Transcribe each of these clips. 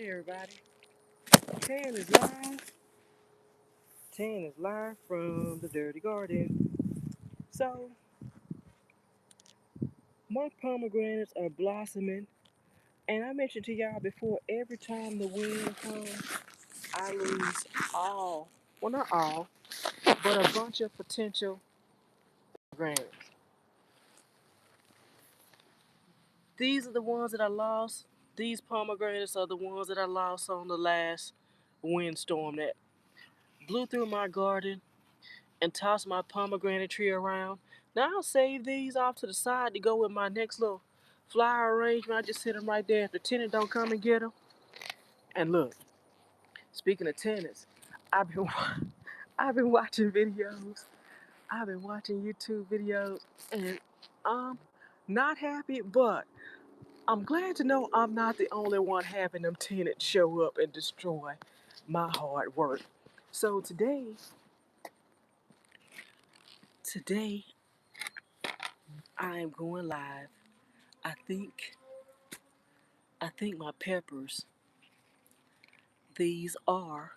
Hey everybody, Tan is live. Tan is live from the Dirty Garden. So, my pomegranates are blossoming, and I mentioned to y'all before, every time the wind comes, I lose all, well not all, but a bunch of potential pomegranates. These are the ones that I lost. These pomegranates are the ones that I lost on the last windstorm that blew through my garden and toss my pomegranate tree around. Now I'll save these off to the side to go with my next little flower arrangement. I just sit them right there if the tenant don't come and get them. And look, speaking of tenants, I've been I've been watching videos. I've been watching YouTube videos, and I'm not happy, but I'm glad to know I'm not the only one having them tenants show up and destroy my hard work. So today I am going live. I think I think my peppers, these are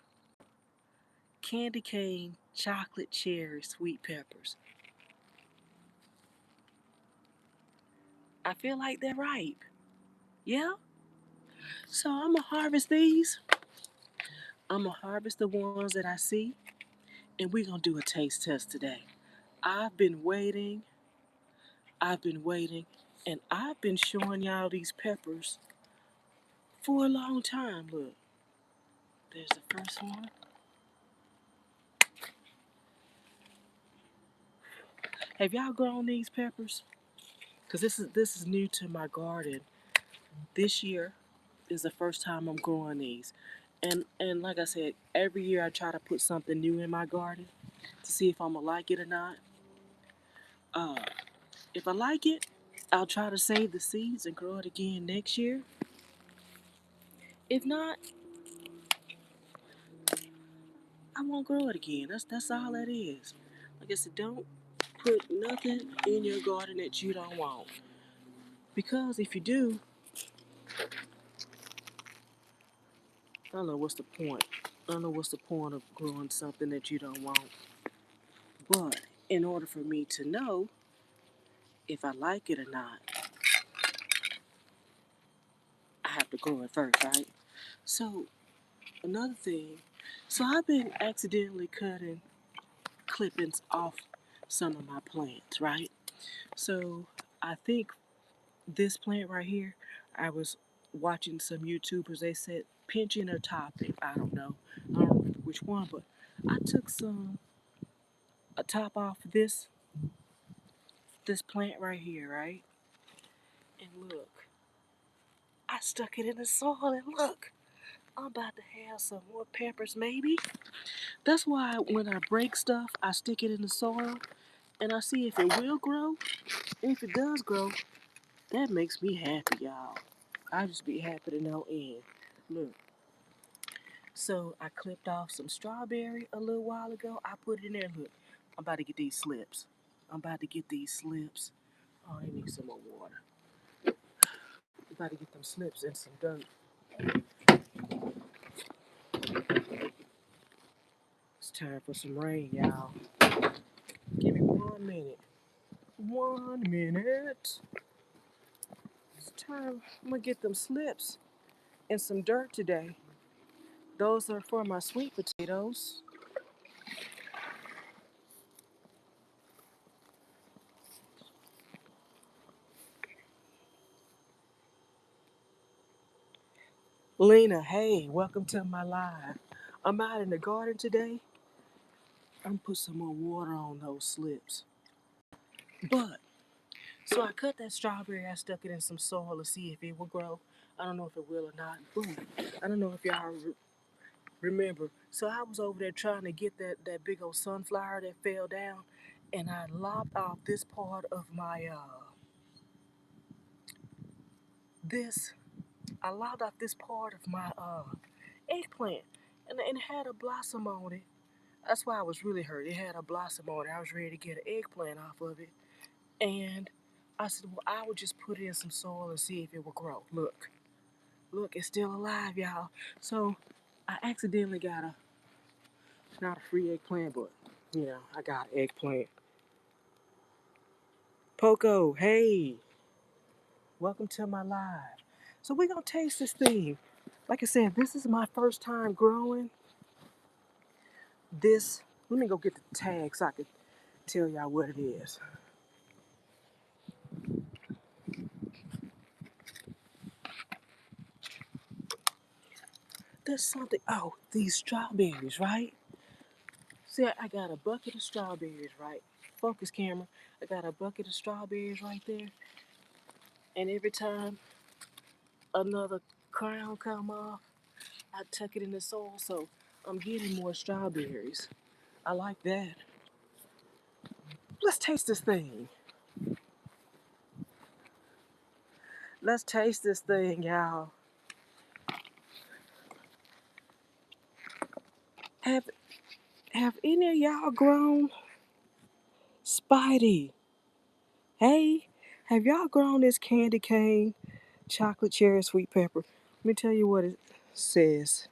candy cane chocolate cherry sweet peppers. I feel like they're ripe. Yeah? So I'm going to harvest these. I'm going to harvest the ones that I see, and we're going to do a taste test today. I've been waiting, I've been waiting, and I've been showing y'all these peppers for a long time. Look, there's the first one. Have y'all grown these peppers? Because this is new to my garden. This year is the first time I'm growing these. And like I said, every year I try to put something new in my garden to see if I'm gonna like it or not. Uh, if I like it, I'll try to save the seeds and grow it again next year. If not, I won't grow it again. That's all that is. Like I said, don't put nothing in your garden that you don't want. Because if you do, I don't know what's the point. I don't know what's the point of growing something that you don't want. But in order for me to know if I like it or not, I have to grow it first, right? So another thing, so I've been accidentally cutting clippings off some of my plants, right? So I think this plant right here, I was watching some YouTubers. They said pinching or topping. I don't know. I don't remember which one, but I took a top off this plant right here, right? And look, I stuck it in the soil, and look, I'm about to have some more peppers, maybe. That's why when I break stuff, I stick it in the soil and I see if it will grow. And if it does grow, that makes me happy, y'all. I just be happy to no end. Look, so I clipped off some strawberry a little while ago. I put it in there. Look, I'm about to get these slips. I'm about to get these slips. Oh, I need some more water. I'm about to get them slips and some dirt. It's time for some rain, y'all. Give me 1 minute. 1 minute. It's time. I'm gonna get them slips and some dirt today. Those are for my sweet potatoes. Lena, hey, welcome to my live. I'm out in the garden today. I'm gonna put some more water on those slips. But, so I cut that strawberry, I stuck it in some soil to see if it will grow. I don't know if it will or not, but I don't know if y'all remember. So I was over there trying to get that big old sunflower that fell down, and I lopped off this part of my, this, I lopped off this part of my, eggplant, and it had a blossom on it. That's why I was really hurt. It had a blossom on it. I was ready to get an eggplant off of it. And I said, well, I would just put it in some soil and see if it will grow. Look, Look, it's still alive, y'all. So I accidentally got not a free eggplant, but I got an eggplant. Poco, hey, welcome to my live. So we're gonna taste this thing. Like I said, this is my first time growing this. Let me go get the tag so I can tell y'all what it is. There's something. Oh, these strawberries, right? See, I got a bucket of strawberries, right? Focus camera. I got a bucket of strawberries right there. And every time another crown come off, I tuck it in the soil. So I'm getting more strawberries. I like that. Let's taste this thing. Let's taste this thing, y'all. Have have any of y'all grown Spidey? Hey, have y'all grown this candy cane, chocolate cherry sweet pepper? Let me tell you what it says.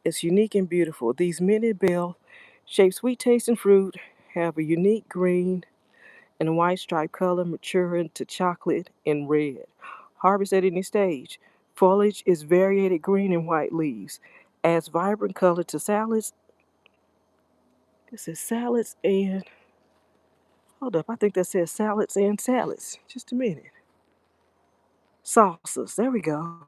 It's unique and beautiful. These mini bell shaped sweet tasting fruit have a unique green and white striped color, maturing to chocolate and red. Harvest at any stage. Foliage is variated green and white leaves. Adds vibrant color to salads. This is salads and hold up, I think that says salads and salads. Just a minute. Salsas. There we go.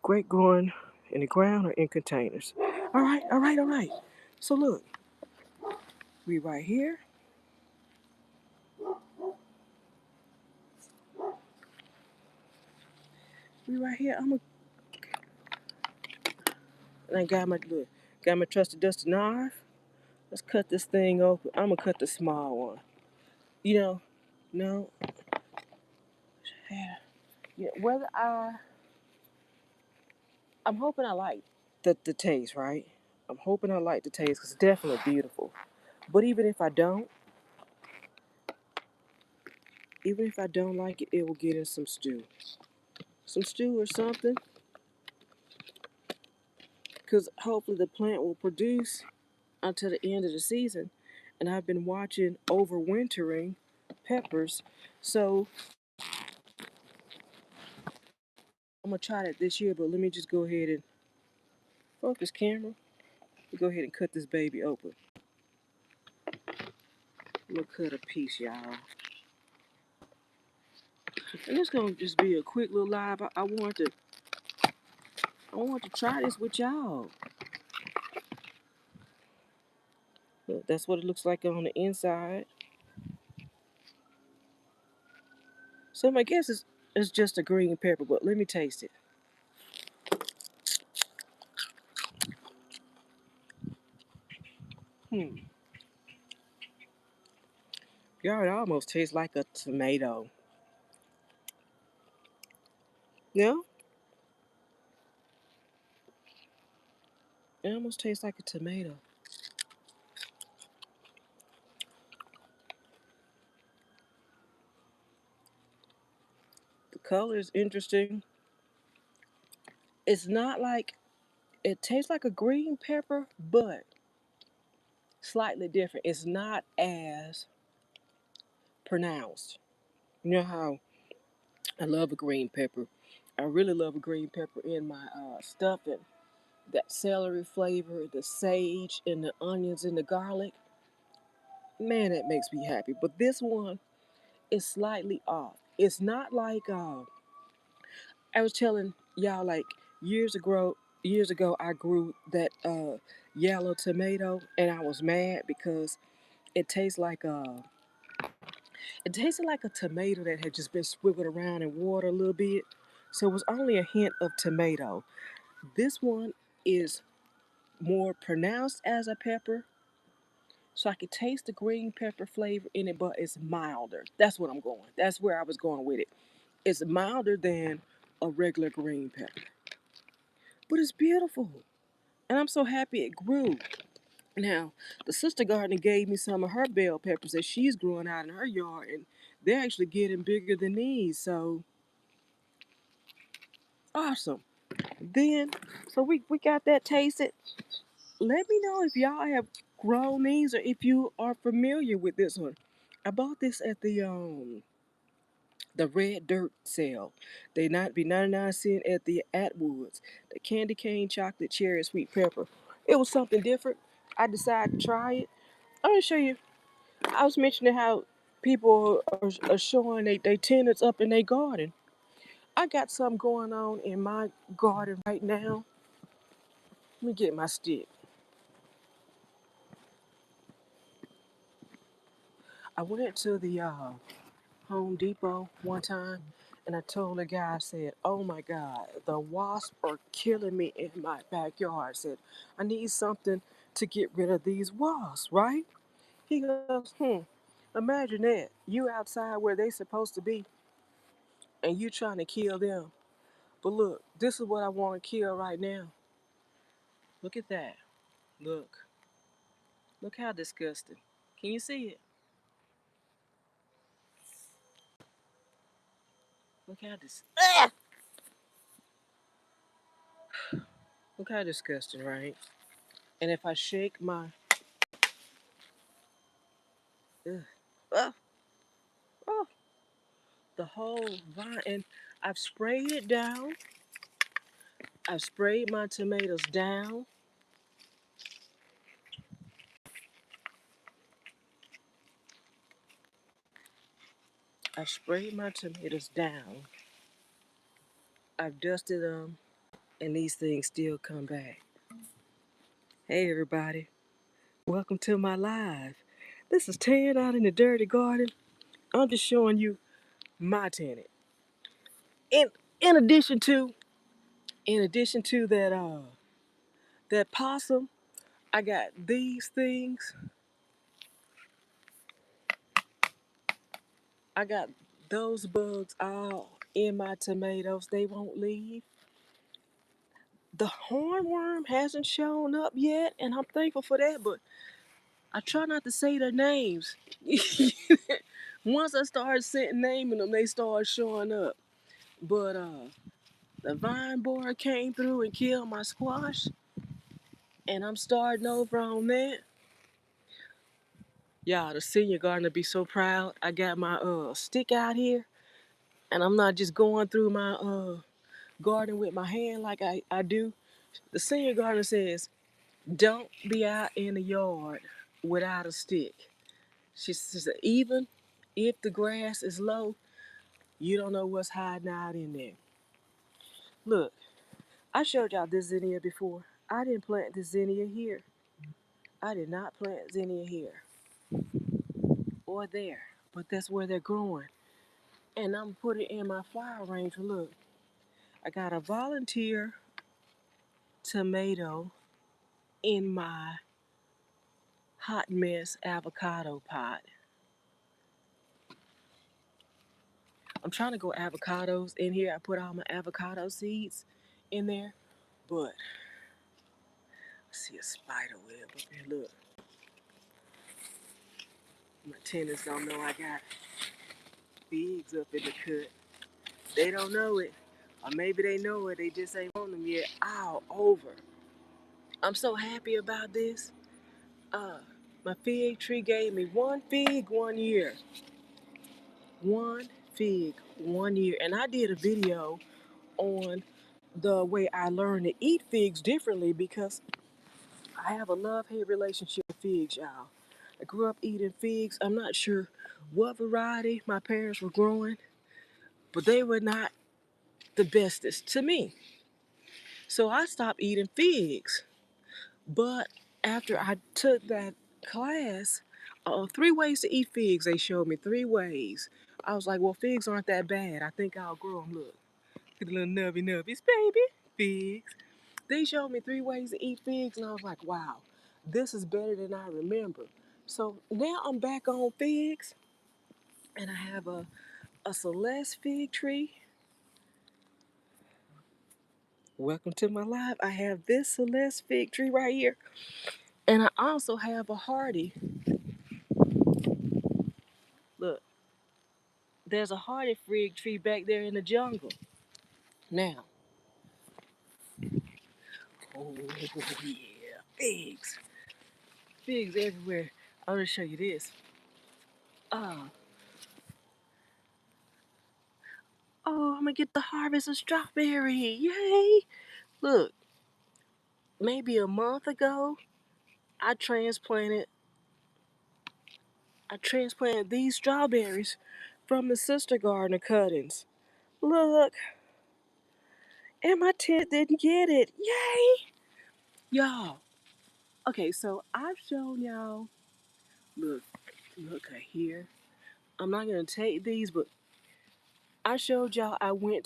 Great growing in the ground or in containers. All right, all right, all right. So look, we right here. We right here. And I got my trusty dusty knife. Let's cut this thing open. I'm gonna cut the small one. You know, no, yeah. Whether I'm hoping I like the taste, right? I'm hoping I like the taste because it's definitely beautiful. But even if I don't like it, it will get in some stew or something. Because hopefully the plant will produce until the end of the season. And I've been watching overwintering peppers, so I'm gonna try that this year. But let me just go ahead and focus camera. Go ahead and cut this baby open. We'll cut a piece, y'all. And it's gonna just be a quick little live. I want to try this with y'all. Look, that's what it looks like on the inside. So my guess is it's just a green pepper, but let me taste it. Hmm. Y'all, it almost tastes like a tomato. Yeah, it almost tastes like a tomato. The color is interesting. It's not like it tastes like a green pepper, but slightly different. It's not as pronounced. You know how I love a green pepper. I really love a green pepper in my stuffing. That celery flavor, the sage, and the onions and the garlic. Man, that makes me happy. But this one is slightly off. It's not like I was telling y'all like years ago I grew that yellow tomato and I was mad because it tastes like it tasted like a tomato that had just been swiveled around in water a little bit. So it was only a hint of tomato. This one is more pronounced as a pepper. So I could taste the green pepper flavor in it, but it's milder. That's what I'm going. That's where I was going with it. It's milder than a regular green pepper. But it's beautiful. And I'm so happy it grew. Now, the sister gardener gave me some of her bell peppers that she's growing out in her yard, and They're actually getting bigger than these. So awesome. Then, so we got that tasted. Let me know if y'all have grown these or if you are familiar with this one. I bought this at the red dirt sale. They not be 99 cents at the Atwoods. The candy cane chocolate cherry sweet pepper. It was something different. I decided to try it. I'm gonna show you. I was mentioning how people are showing they tenants up in their garden. I got something going on in my garden right now. Let me get my stick. I went to the Home Depot one time and I told the guy, I said, oh my God, the wasps are killing me in my backyard. I said, I need something to get rid of these wasps, right? He goes, imagine that. You outside where they supposed to be and you trying to kill them. But look, this is what I want to kill right now. Look at that. Look. Look how disgusting. Can you see it? Look how look how disgusting, right? And if I shake my ugh, oh, oh, the whole vine, and I've sprayed it down. I've sprayed my tomatoes down. I've sprayed my tomatoes down. I've dusted them, and these things still come back. Hey, everybody. Welcome to my live. This is Tan out in the dirty garden. I'm just showing you my tenant. In in addition to that possum, I got these things. I got those bugs all in my tomatoes. They won't leave. The hornworm hasn't shown up yet, and I'm thankful for that, but I try not to say their names. Once I start naming them, they start showing up. But the vine borer came through and killed my squash, and I'm starting over on that. Y'all, the senior gardener be so proud. I got my stick out here, and I'm not just going through my garden with my hand like I do. The senior gardener says, don't be out in the yard without a stick. She says, even if the grass is low, you don't know what's hiding out in there. Look, I showed y'all this zinnia before. I didn't plant this zinnia here. I did not plant zinnia here or there, but that's where they're growing. And I'm putting it in my flower arranger. Look, I got a volunteer tomato in my hot mess avocado pot. I'm trying to go avocados in here. I put all my avocado seeds in there, but I see a spider web up here. Look, my tenants don't know I got figs up in the cut. They don't know it, or maybe they know it. They just ain't on them yet. All over. I'm so happy about this. Uh, my fig tree gave me one fig 1 year. One fig 1 year, and I did a video on the way I learned to eat figs differently because I have a love-hate relationship with figs, y'all. I grew up eating figs. I'm not sure what variety my parents were growing, but they were not the bestest to me. So I stopped eating figs. But after I took that class, 3 ways to eat figs, they showed me 3 ways. I was like, well, figs aren't that bad. I think I'll grow them. Look at the little nubby nubbies, baby. Figs. They showed me 3 ways to eat figs, and I was like, wow, this is better than I remember. So now I'm back on figs, and I have a Celeste fig tree. Welcome to my live. I have this Celeste fig tree right here, and I also have a Hardy. Look, there's a hardy fig tree back there in the jungle. Now, oh yeah, figs, figs everywhere. I'm gonna show you this. Uh, oh, I'm gonna get the harvest of strawberry. Yay! Look, maybe a month ago, I transplanted I transplanted these strawberries from the sister garden cuttings. Look, and my tent didn't get it. Yay! Y'all. Okay, so I've shown y'all. Look, look right here. I'm not gonna take these, but I showed y'all I went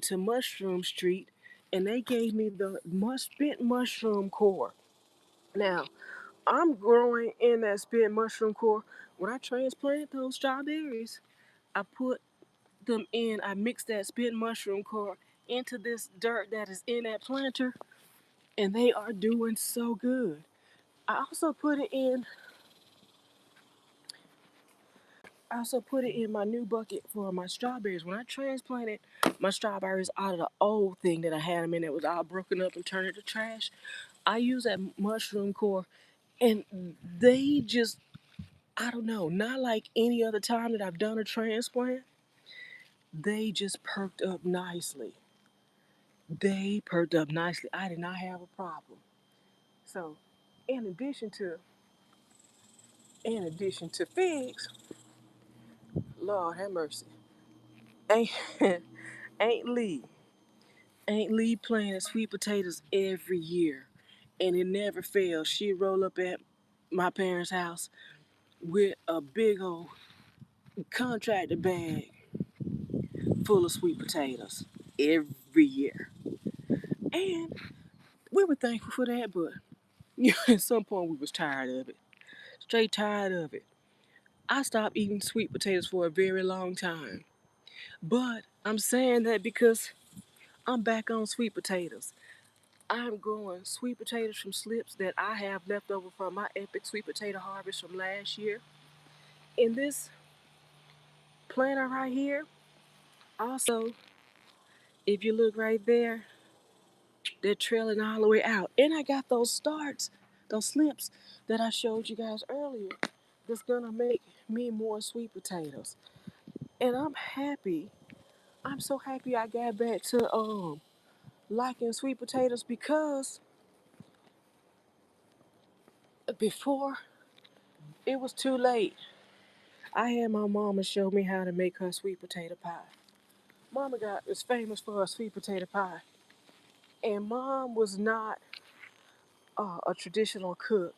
to Mushroom Street and they gave me the spent mushroom core. Now, I'm growing in that spent mushroom core. When I transplanted those strawberries, I put them in, I mixed that spent mushroom core into this dirt that is in that planter, and they are doing so good. I also put it in I also put it in my new bucket for my strawberries. When I transplanted my strawberries out of the old thing that I had them in, it was all broken up and turned into trash. I use that mushroom core, and they just, I don't know, not like any other time that I've done a transplant. They just perked up nicely. They perked up nicely. I did not have a problem. So, in addition to figs, Lord have mercy. Ain't Aunt Lee. Aunt Lee planted sweet potatoes every year, and it never fails. She'd roll up at my parents' house with a big old contractor bag full of sweet potatoes every year. And we were thankful for that, but at some point we was tired of it. Straight tired of it. I stopped eating sweet potatoes for a very long time. But I'm saying that because I'm back on sweet potatoes. I'm growing sweet potatoes from slips that I have left over from my epic sweet potato harvest from last year. In this planter right here, also, if you look right there, they're trailing all the way out. And I got those starts, those slips that I showed you guys earlier that's gonna make me more sweet potatoes. And I'm happy. I'm so happy I got back to liking sweet potatoes because before it was too late. I had my mama show me how to make her sweet potato pie. Mama got is famous for her sweet potato pie, and mom was not a traditional cook.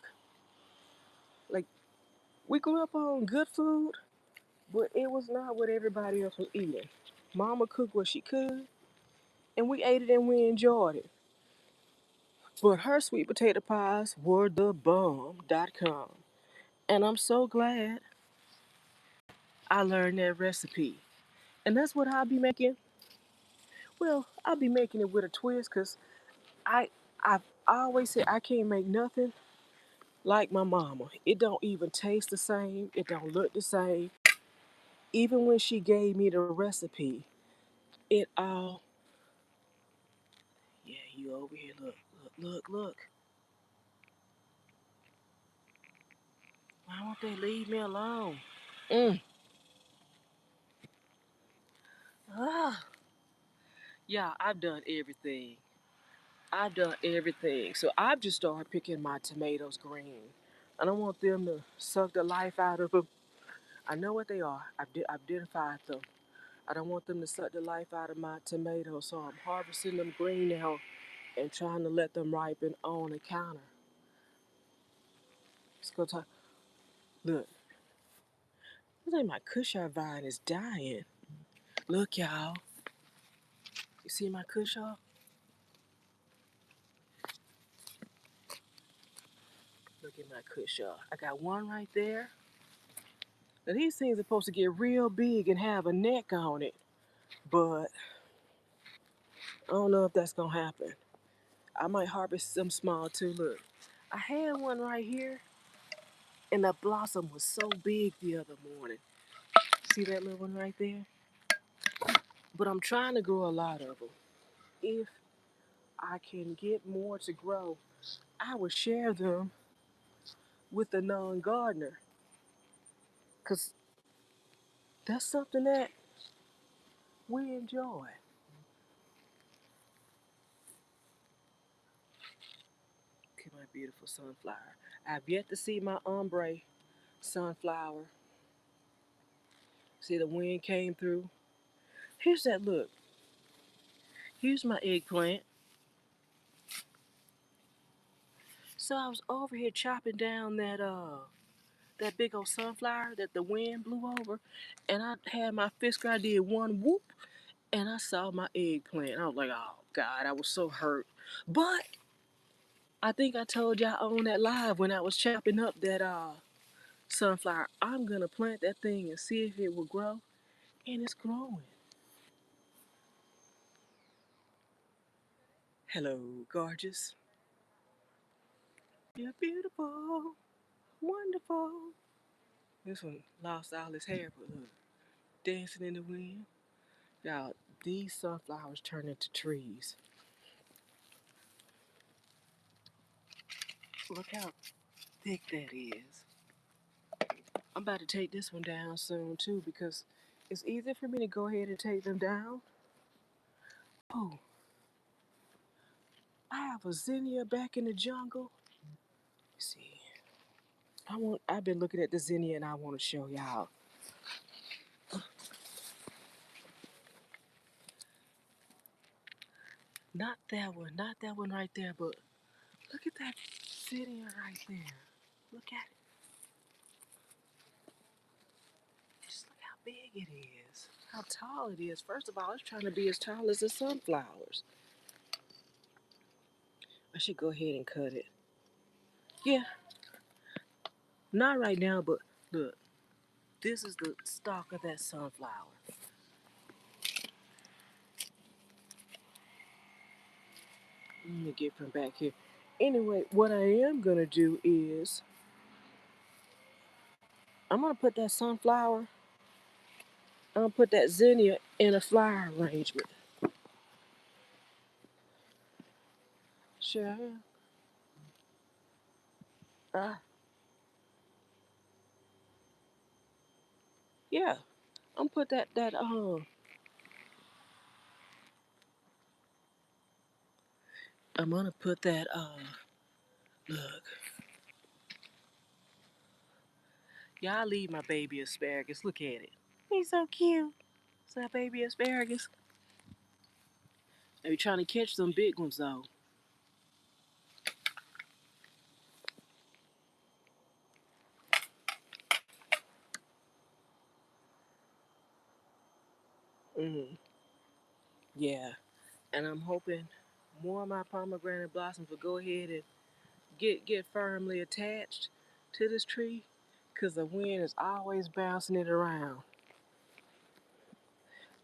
Like we grew up on good food, but it was not what everybody else was eating. Mama cooked what she could, and we ate it and we enjoyed it. But her sweet potato pies were the bomb.com, and I'm so glad I learned that recipe. And that's what I'll be making. Well, I'll be making it with a twist, cause I I've always said I can't make nothing like my mama. It don't even taste the same. It don't look the same. Even when she gave me the recipe, it all yeah, you over here look. Why won't they leave me alone? Mm. Ah. Yeah, I've done everything. I've done everything. So I've just started picking my tomatoes green. I don't want them to suck the life out of them. I know what they are. I've identified them. I don't want them to suck the life out of my tomatoes, so I'm harvesting them green now and trying to let them ripen on the counter. Let's go talk. Look, looks like my cushaw vine is dying. Look, y'all. You see my cushaw? Look at my cushaw. I got one right there. Now these things are supposed to get real big and have a neck on it, but I don't know if that's gonna happen. I might harvest some small too. Look, I had one right here, and the blossom was so big the other morning. See that little one right there? But I'm trying to grow a lot of them. If I can get more to grow, I would share them with the non-gardener. Because that's something that we enjoy. Look at my beautiful sunflower. I've yet to see my ombre sunflower. See, the wind came through. Here's that look. Here's my eggplant. So I was over here chopping down that big old sunflower that the wind blew over, and I had my fisker. I did one whoop, and I saw my eggplant. I was like, oh God, I was so hurt. But I think I told y'all on that live when I was chopping up that sunflower, I'm gonna plant that thing and see if it will grow, and it's growing. Hello, gorgeous. You're beautiful, wonderful. This one lost all his hair, but look, dancing in the wind. Y'all, these sunflowers turn into trees. Look how thick that is. I'm about to take this one down soon too because it's easier for me to go ahead and take them down. Oh, I have a zinnia back in the jungle. Let's see, I've been looking at the zinnia and I want to show y'all. Not that one right there, but look at that zinnia right there. Look at it. Just look how big it is. How tall it is. First of all, it's trying to be as tall as the sunflowers. I should go ahead and cut it. Yeah, not right now, but look, this is the stalk of that sunflower. Let me get from back here. Anyway, what I am gonna do is I'm gonna put that sunflower, I'm gonna put that zinnia in a flower arrangement. Sure. Ah, yeah. I'm gonna put that. I'm gonna put that. Look, y'all leave my baby asparagus. Look at it. He's so cute. Is that baby asparagus? I be trying to catch some big ones though. Mm, yeah. And I'm hoping more of my pomegranate blossoms will go ahead and get firmly attached to this tree, cause the wind is always bouncing it around.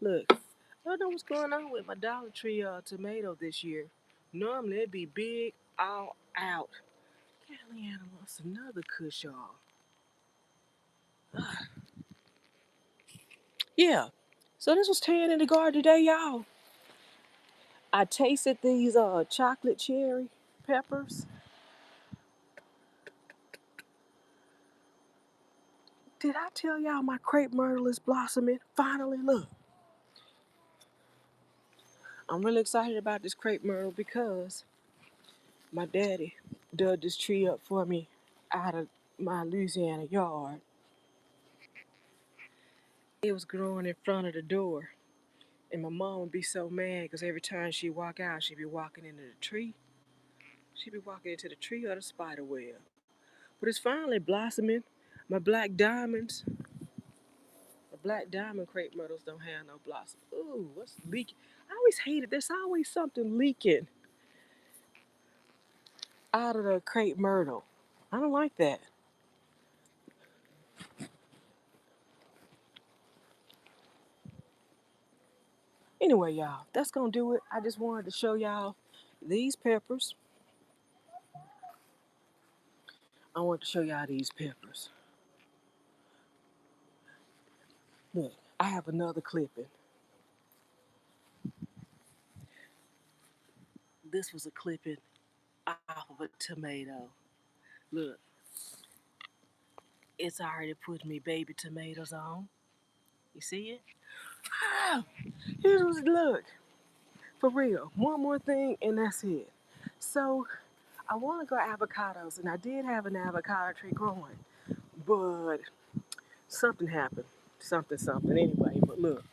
Look, I don't know what's going on with my Dollar Tree tomato this year. Normally it'd be big all out. Golly, Anna lost another cush, y'all. Yeah. So this was tan in the garden today, y'all. I tasted these chocolate cherry peppers. Did I tell y'all my crepe myrtle is blossoming? Finally, look. I'm really excited about this crepe myrtle because my daddy dug this tree up for me out of my Louisiana yard. It was growing in front of the door. And my mom would be so mad because every time she walk out, she'd be walking into the tree. She'd be walking into the tree or the spider web. But it's finally blossoming. My black diamonds, the black diamond crepe myrtles don't have no blossom. Ooh, what's leaking? I always hated there's always something leaking out of the crepe myrtle. I don't like that. Anyway, y'all, that's gonna do it. I just wanted to show y'all these peppers. I want to show y'all these peppers. Look, I have another clipping. This was a clipping off of a tomato. Look, it's already put me baby tomatoes on. You see it? Ah, here's what's look. For real. One more thing and that's it. So I want to grow avocados and I did have an avocado tree growing. But something happened. Something anyway. But look.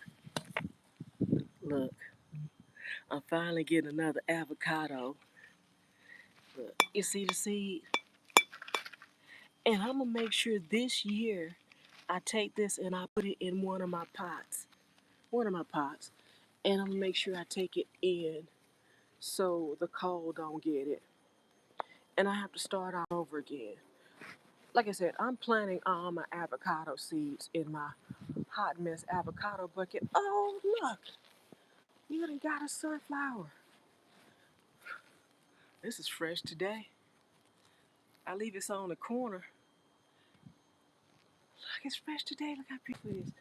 I'm finally getting another avocado. Look, you see the seed? And I'm gonna make sure this year I take this and I put it in one of my pots. One of my pots. And I'm gonna make sure I take it in so the cold don't get it. And I have to start all over again. Like I said, I'm planting all my avocado seeds in my hot mess avocado bucket. Oh look, you done got a sunflower. This is fresh today. I leave this on the corner. Look, it's fresh today. Look how beautiful it is.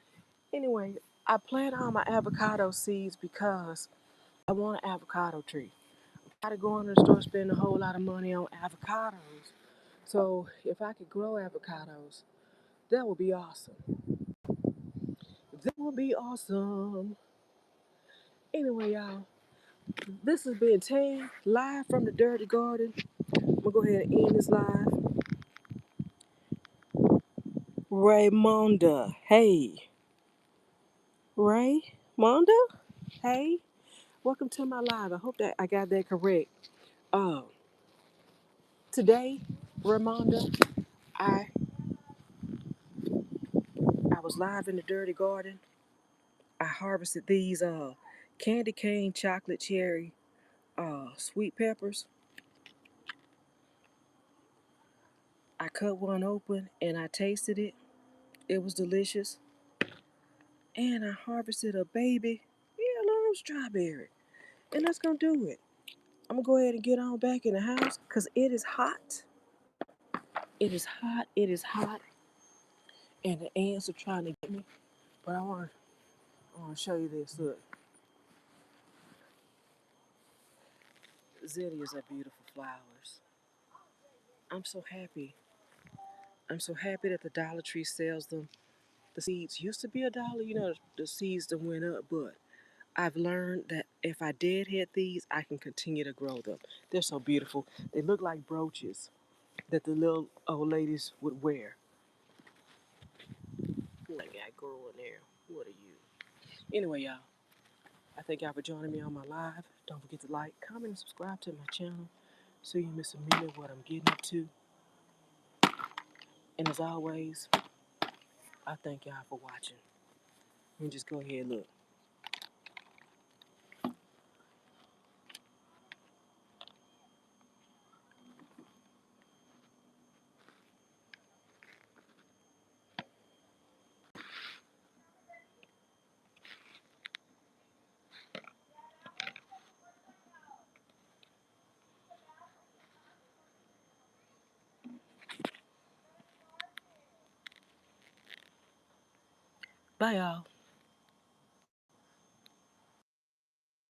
Anyway, I plant all my avocado seeds because I want an avocado tree. I gotta go into the store spend a whole lot of money on avocados. So if I could grow avocados, that would be awesome. That would be awesome. Anyway, y'all, this has been Tan live from the Dirty Garden. I'm gonna go ahead and end this live. Raymonda, hey. Raymonda, hey. Welcome to my live. I hope that I got that correct. Uh, Today, Raymonda, I I was live in the Dirty Garden. I harvested these candy cane chocolate cherry sweet peppers. I cut one open and I tasted it. It was delicious. And I harvested a baby yellow strawberry. And that's gonna do it. I'm gonna go ahead and get on back in the house because it is hot. It is hot. It is hot. And the ants are trying to get me. But I wanna show you this. Look. Zinnias are beautiful flowers. I'm so happy. I'm so happy that the Dollar Tree sells them. The seeds used to be $1, the seeds that went up, but I've learned that if I deadhead these, I can continue to grow them. They're so beautiful. They look like brooches that the little old ladies would wear. What I got growing there? What are you? Anyway, y'all, I thank y'all for joining me on my live. Don't forget to like, comment, and subscribe to my channel so you miss a minute of what I'm getting into. And as always, I thank y'all for watching. Let me just go ahead and look. Bye, y'all.